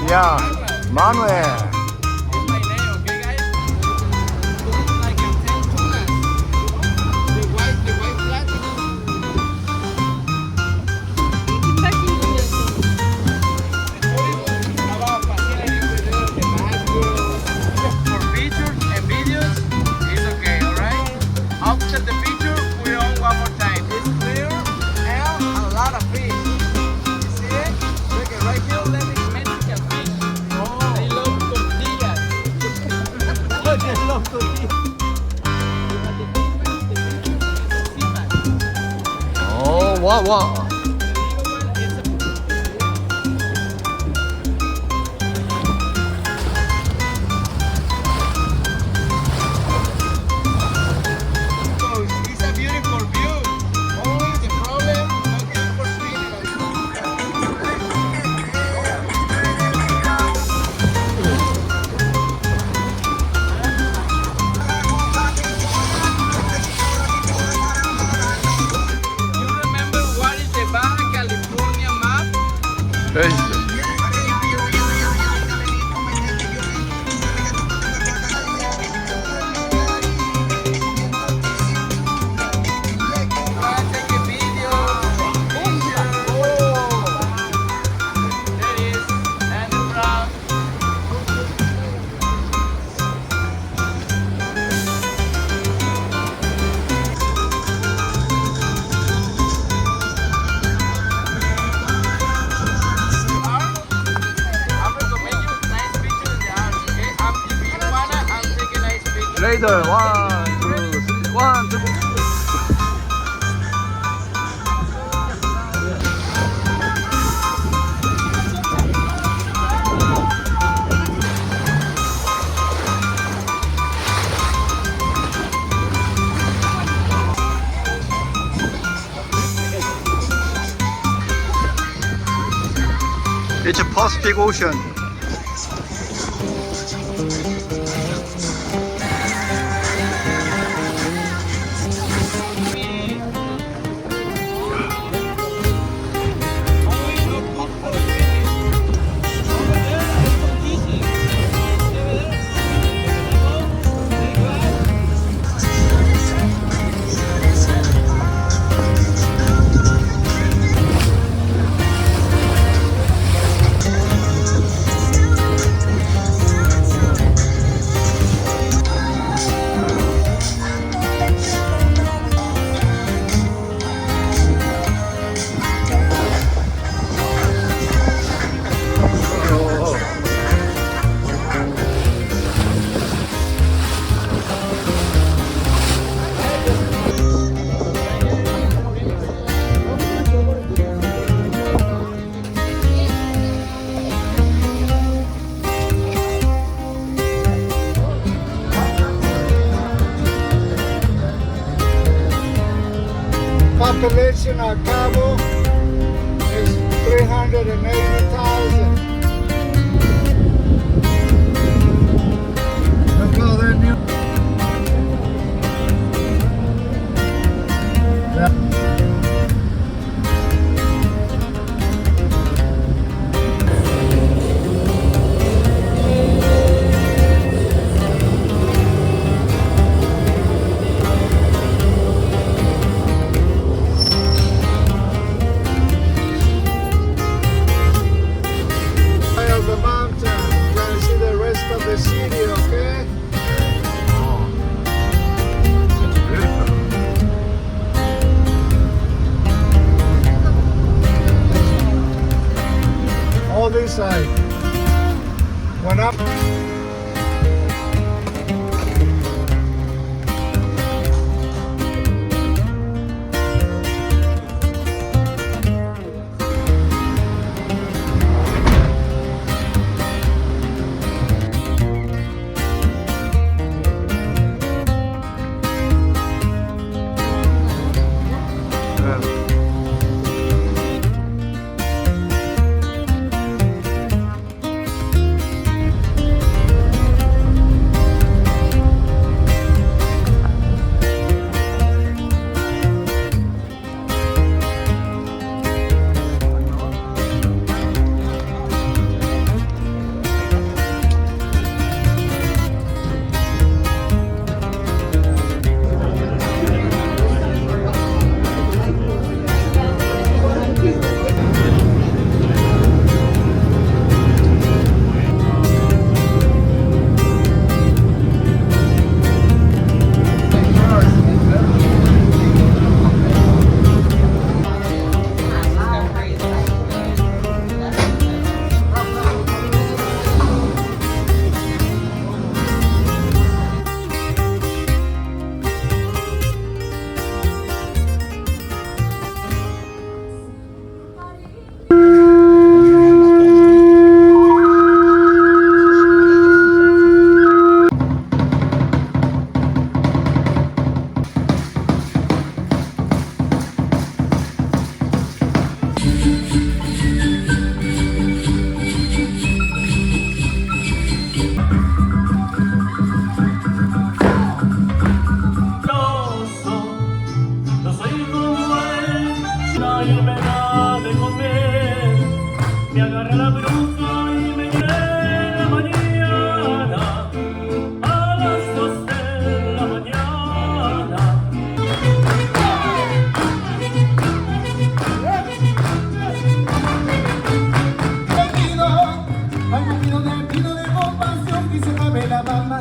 Yeah, Manuel. Oh, wow. It's a beautiful view. Only the problem, looking for You remember what is the Baja California map? Take a video. There it is. And the brown. I'm recommend you nice pictures in the house, okay? If you wanna, I'll take a nice picture. Later, 1, 2, 3, 1, 2. It's a Pacific Ocean. Population of Cabo is 380,000. Look how they're new. The mountain, you're gonna see the rest of the city, okay? Oh, it's beautiful. All this side. When up. Me agarra la bruja y me lleva la mañana, a las 2 de la mañana. Al pino de compasión que se cabe la mama.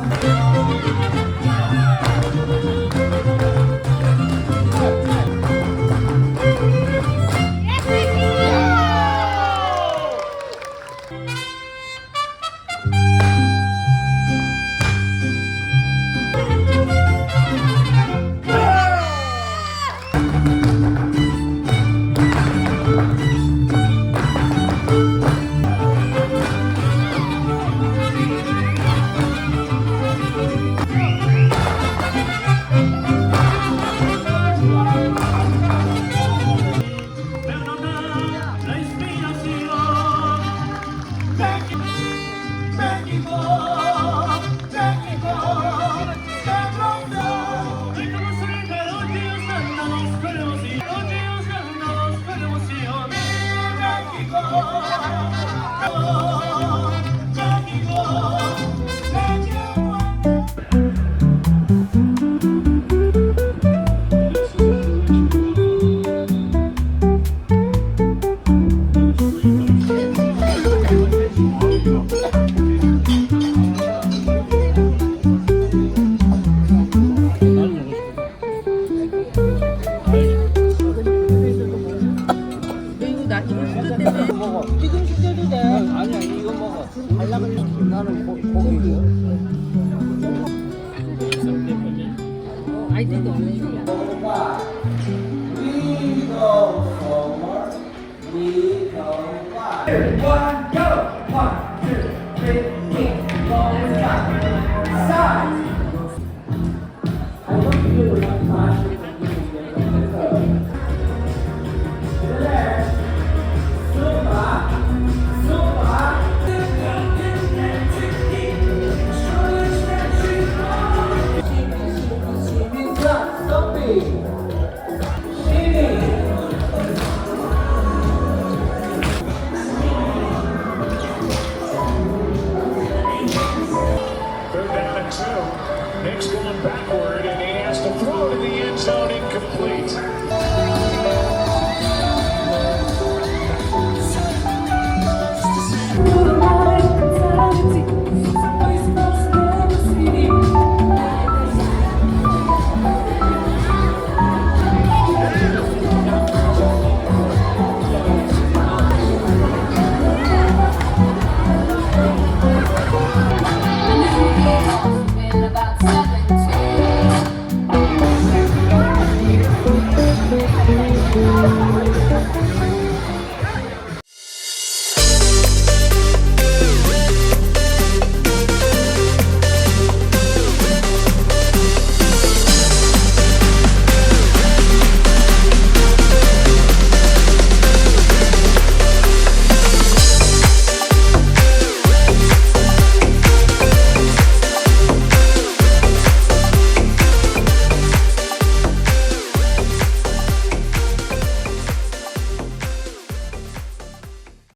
They're down at 2. Nick's going backward, and he has to throw to the end zone, incomplete. About 17.